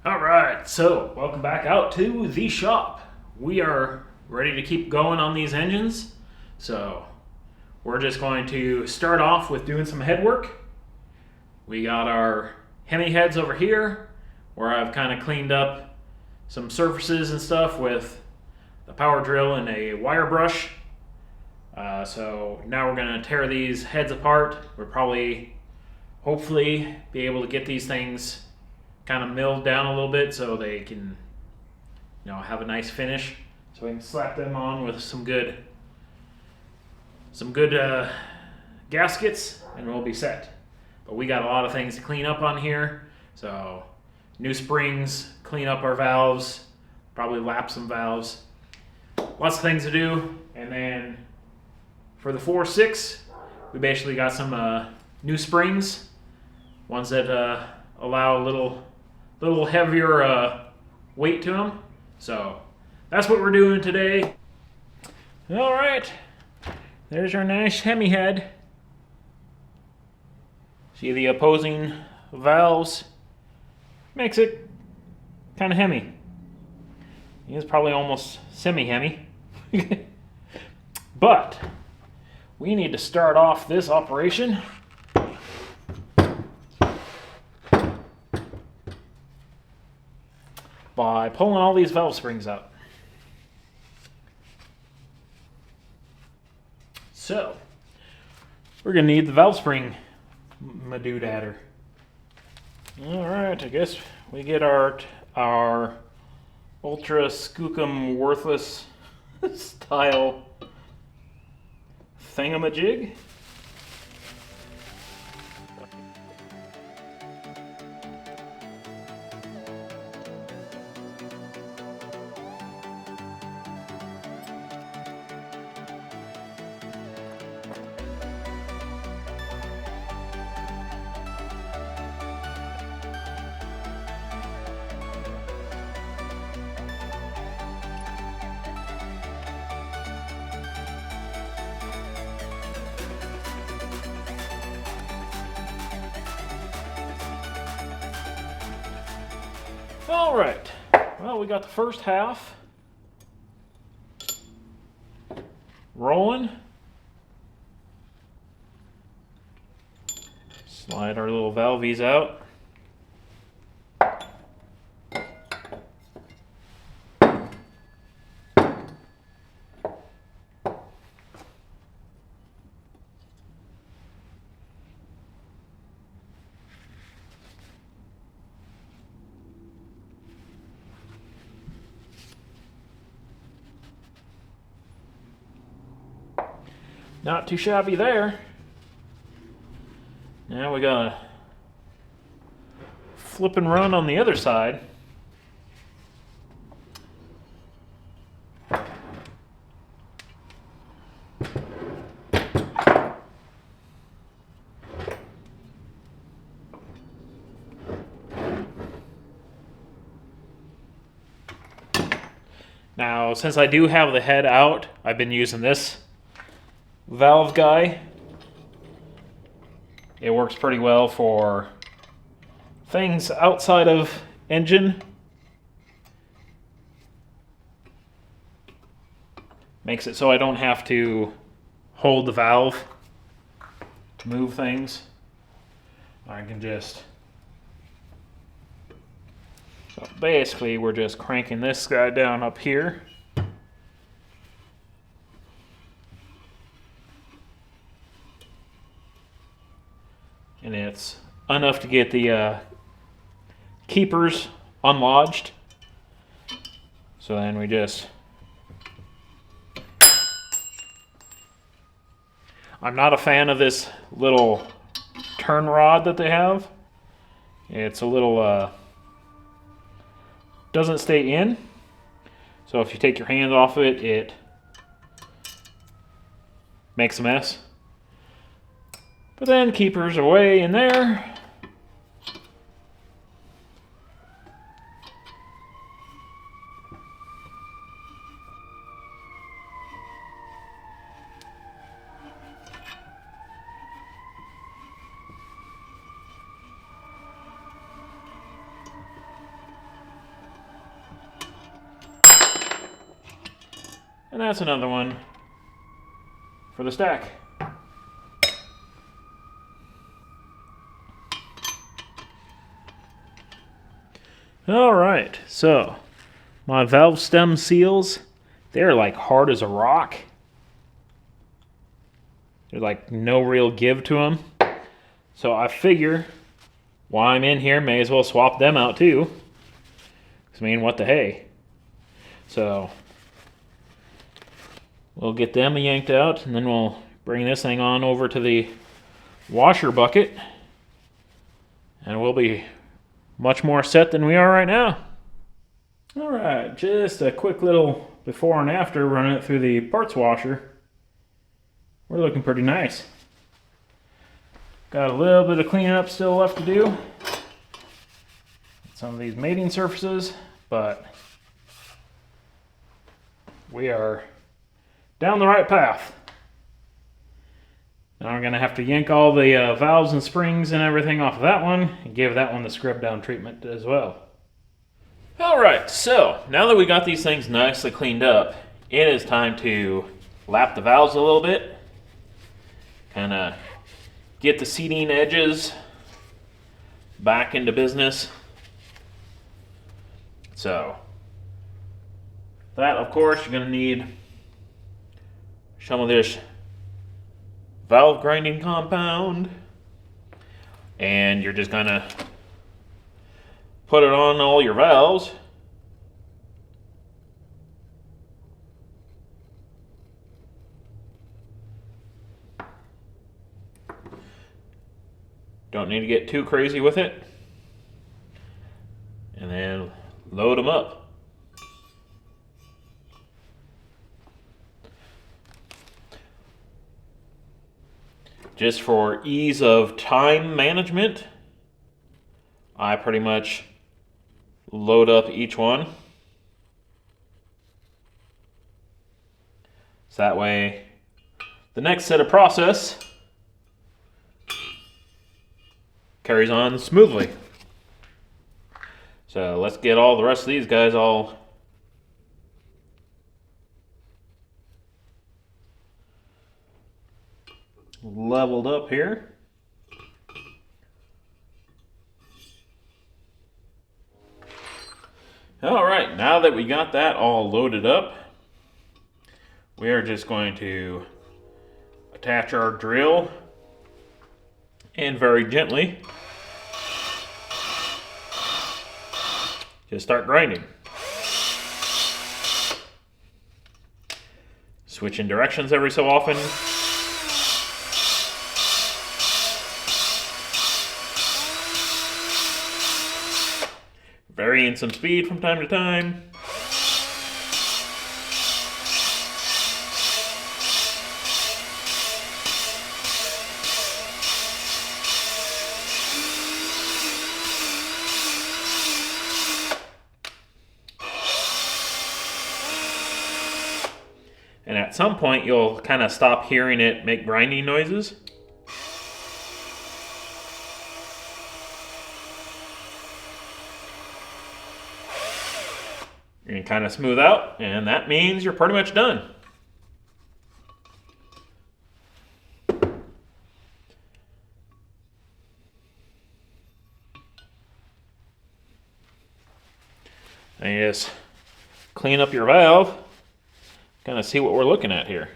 Alright, so welcome back out to the shop. We are ready to keep going on these engines. So we're just going to start off with doing some head work. We got our Hemi heads over here where I've kind of cleaned up some surfaces and stuff with the power drill and a wire brush. So now we're going to tear these heads apart. We'll probably, hopefully, be able to get these things kind of milled down a little bit so they can, have a nice finish. So we can slap them on with some good gaskets, and we'll be set. But we got a lot of things to clean up on here. So new springs, clean up our valves, probably lap some valves. Lots of things to do. And then for the 4.6, we basically got some new springs, ones that allow a little heavier weight to them. So that's what we're doing today. All right, there's our nice Hemi head. See the opposing valves? Makes it kind of Hemi. It's probably almost semi-Hemi. But we need to start off this operation by pulling all these valve springs out. So we're gonna need the valve spring madoodatter. All right, I guess we get our ultra skookum worthless style thingamajig. All right, well, we got the first half rolling. Slide our little valvies out. Not too shabby there. Now we gotta flip and run on the other side. Now, since I do have the head out, I've been using this valve guy. It works pretty well for things outside of engine. Makes it so I don't have to hold the valve to move things. I can just... So basically we're just cranking this guy down up here. And it's enough to get the keepers unlodged. So then we just... I'm not a fan of this little turn rod that they have. It's a little... doesn't stay in. So if you take your hands off of it, it makes a mess. But then keepers are way in there. And that's another one for the stack. All right, so my valve stem seals, they're like hard as a rock. There's like no real give to them. So I figure while I'm in here, may as well swap them out too. I mean, what the hey. So we'll get them yanked out, and then we'll bring this thing on over to the washer bucket, and we'll be much more set than we are right now. All right, just a quick little before and after running it through the parts washer. We're looking pretty nice. Got a little bit of cleanup still left to do. Some of these mating surfaces, but we are down the right path. Now I'm going to have to yank all the valves and springs and everything off of that one and give that one the scrub down treatment as well. Alright, so now that we got these things nicely cleaned up, it is time to lap the valves a little bit. Kind of get the seating edges back into business. So, that of course you're going to need some of this valve grinding compound, and you're just going to put it on all your valves. Don't need to get too crazy with it. And then load them up. Just for ease of time management, I pretty much load up each one. So that way, the next set of process carries on smoothly. So let's get all the rest of these guys all leveled up here. All right, now that we got that all loaded up, we are just going to attach our drill and very gently just start grinding. Switching directions every so often. Varying some speed from time to time. And at some point you'll kind of stop hearing it make grinding noises. You can kind of smooth out, and that means you're pretty much done. And you just clean up your valve, kind of see what we're looking at here.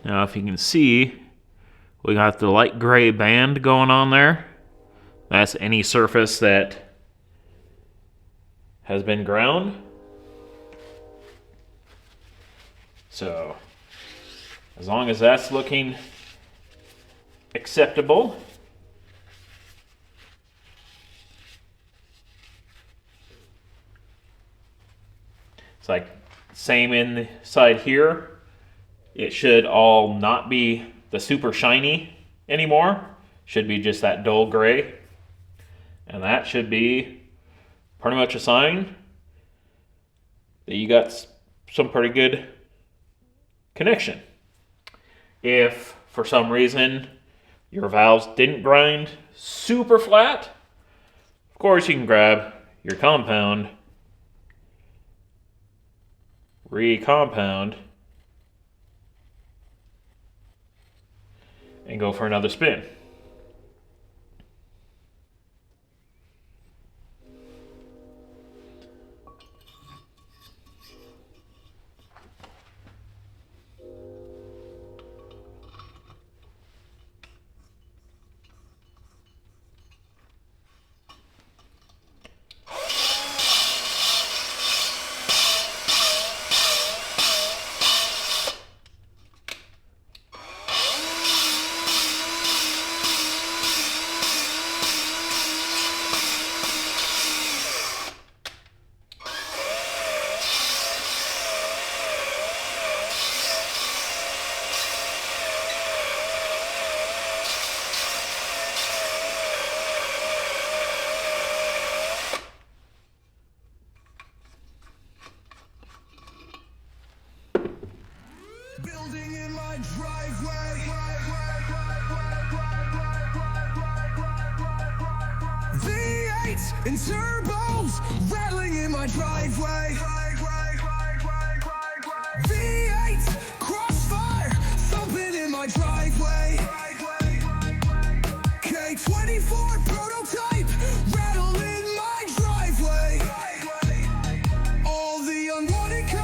Now if you can see, we got the light gray band going on there. That's any surface that has been ground. So as long as that's looking acceptable, it's like same inside here. It should all not be the super shiny anymore. Should be just that dull gray. And that should be pretty much a sign that you got some pretty good connection. If for some reason your valves didn't grind super flat, of course you can grab your compound, recompound, and go for another spin. Building in my driveway. V8s and turbos rattling in my driveway. V8s crossfire thumping in my driveway. K24 prototype rattle in my driveway. All the unwanted cars.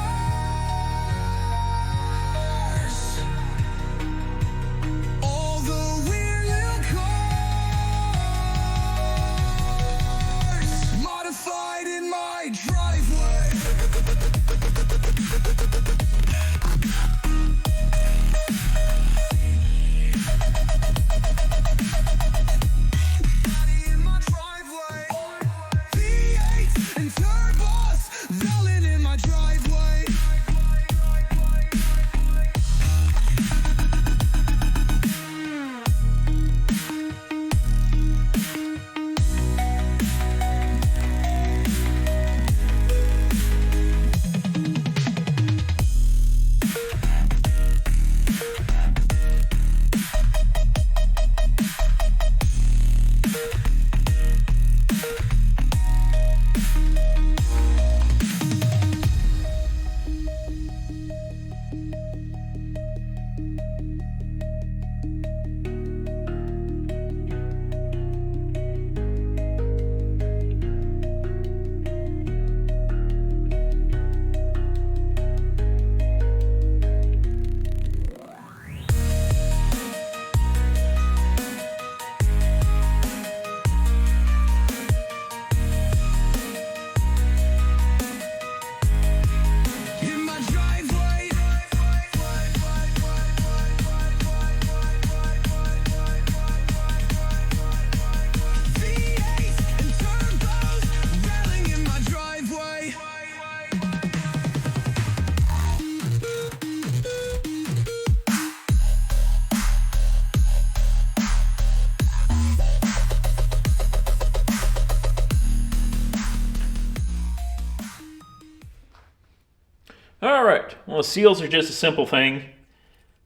All right, well, the seals are just a simple thing.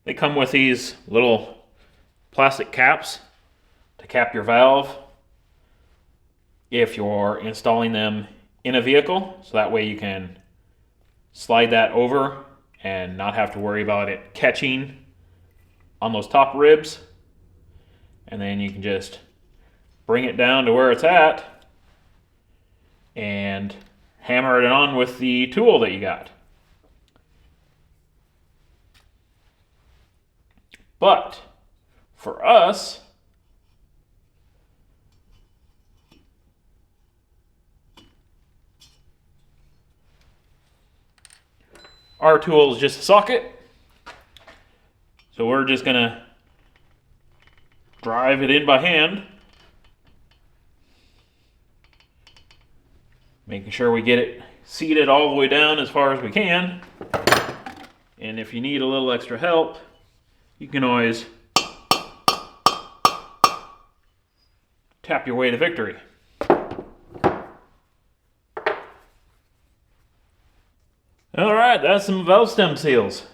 They come with these little plastic caps to cap your valve if you're installing them in a vehicle, so that way you can slide that over and not have to worry about it catching on those top ribs. And then you can just bring it down to where it's at and hammer it on with the tool that you got. But for us, our tool is just a socket. So we're just going to drive it in by hand, making sure we get it seated all the way down as far as we can. And if you need a little extra help, you can always tap your way to victory. All right, that's some valve stem seals.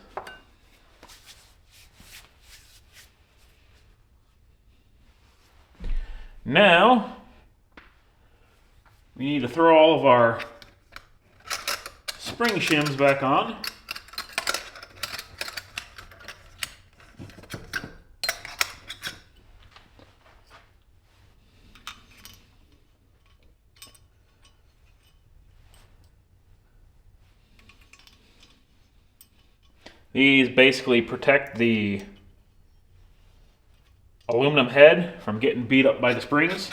Now, we need to throw all of our spring shims back on. These basically protect the aluminum head from getting beat up by the springs.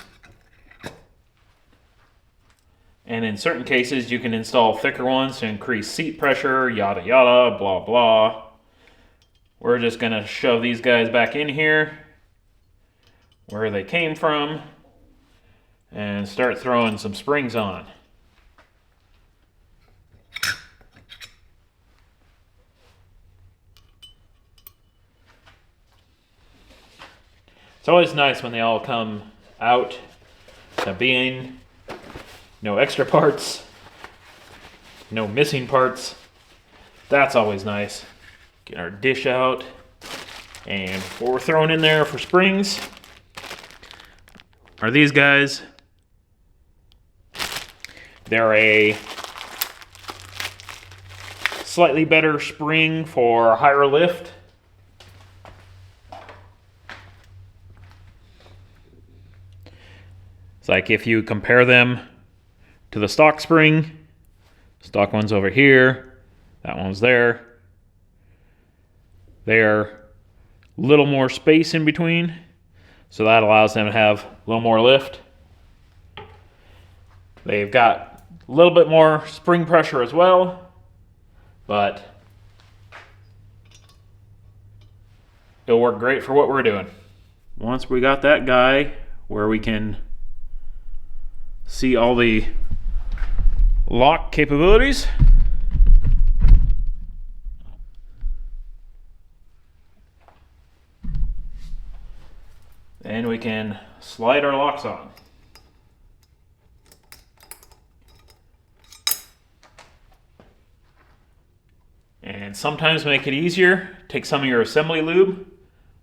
And in certain cases, you can install thicker ones to increase seat pressure, yada yada, blah blah. We're just gonna shove these guys back in here where they came from and start throwing some springs on. It's always nice when they all come out to being no extra parts, no missing parts. That's always nice. Get our dish out, and what we're throwing in there for springs are these guys. They're a slightly better spring for higher lift. It's like if you compare them to the stock spring, stock one's over here, that one's there. They're a little more space in between, so that allows them to have a little more lift. They've got a little bit more spring pressure as well, but it'll work great for what we're doing. Once we got that guy where we can see all the lock capabilities, and we can slide our locks on. And sometimes make it easier, take some of your assembly lube,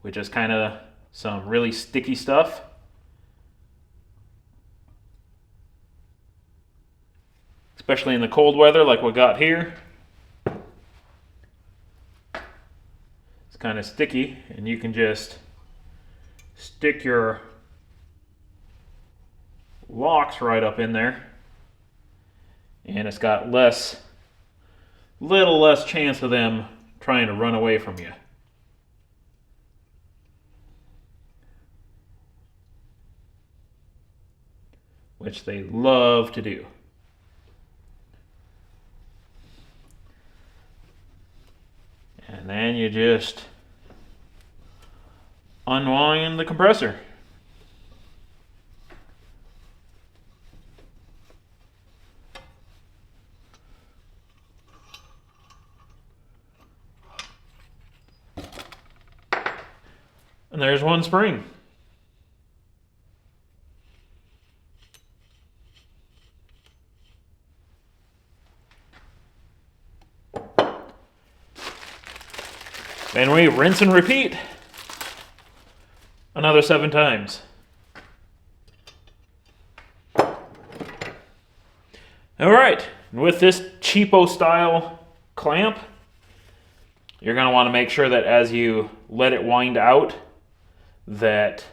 which is kind of some really sticky stuff. Especially in the cold weather like we got here. It's kind of sticky, and you can just stick your locks right up in there, and it's got little less chance of them trying to run away from you. Which they love to do. And then you just unwind the compressor. And there's one spring. Then we rinse and repeat another 7 times. All right, and with this cheapo style clamp, you're going to want to make sure that as you let it wind out, that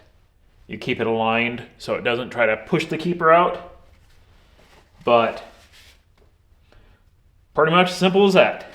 you keep it aligned so it doesn't try to push the keeper out. But pretty much as simple as that.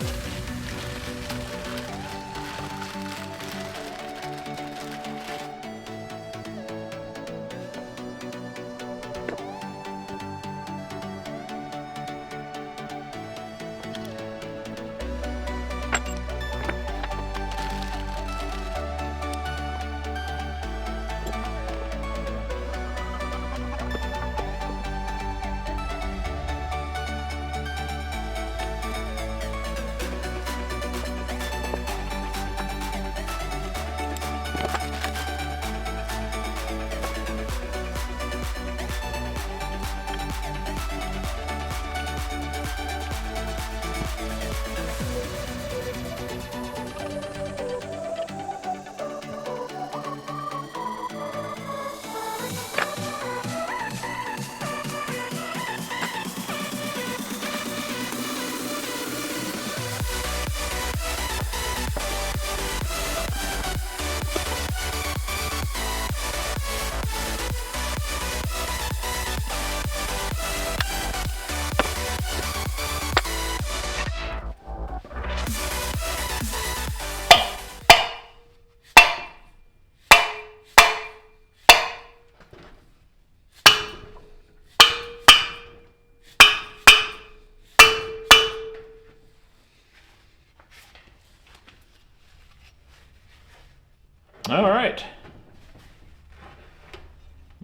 All right.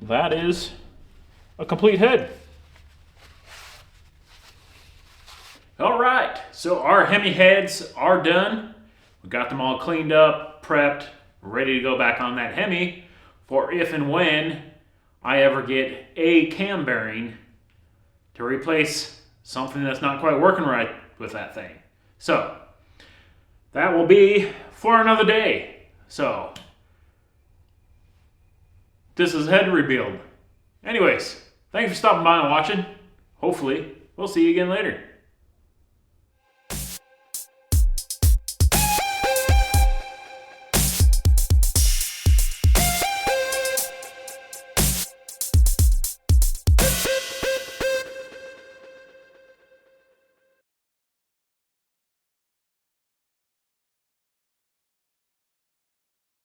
That is a complete head. All right, so our Hemi heads are done. We got them all cleaned up, prepped, ready to go back on that Hemi for if and when I ever get a cam bearing to replace something that's not quite working right with that thing. So that will be for another day. So this is head rebuild. Anyways, thanks for stopping by and watching. Hopefully, we'll see you again later.